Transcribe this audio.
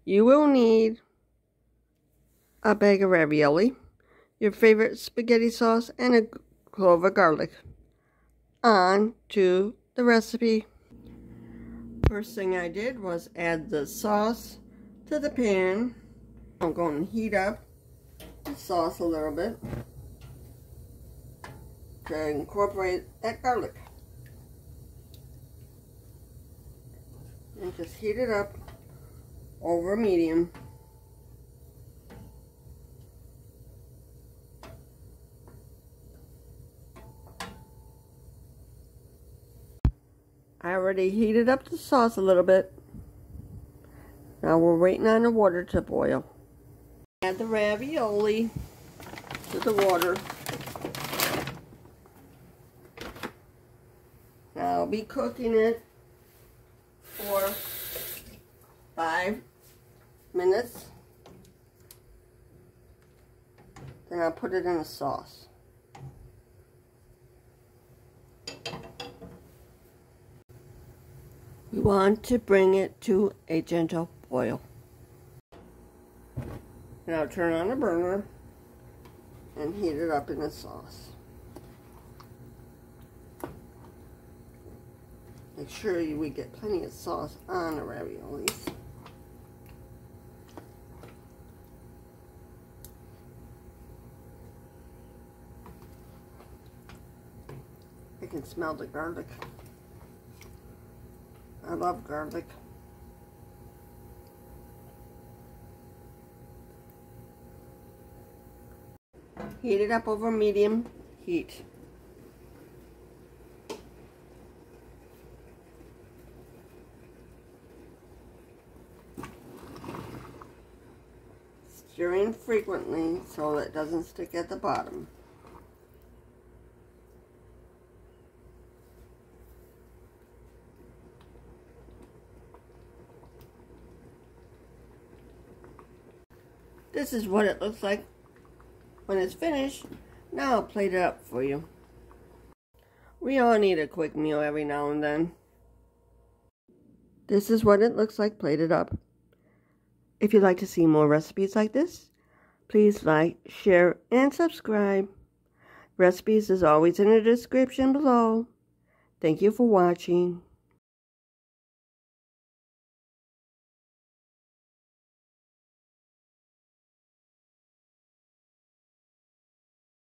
You will need a bag of ravioli, your favorite spaghetti sauce, and a clove of garlic. On to the recipe. First thing I did was add the sauce to the pan. I'm going to heat up the sauce a little bit to incorporate that garlic. And just heat it up over medium. I already heated up the sauce a little bit. Now we're waiting on the water to boil. Add the ravioli to the water. Now I'll be cooking it for 5 minutes. Then I'll put it in the sauce. We want to bring it to a gentle boil. Now turn on the burner and heat it up in the sauce. Make sure we get plenty of sauce on the raviolis. I can smell the garlic. I love garlic. Heat it up over medium heat. Stirring frequently so it doesn't stick at the bottom. This is what it looks like when it's finished. Now I'll plate it up for you. We all need a quick meal every now and then. This is what it looks like plated up. If you'd like to see more recipes like this, please like, share, and subscribe. Recipes is always in the description below. Thank you for watching.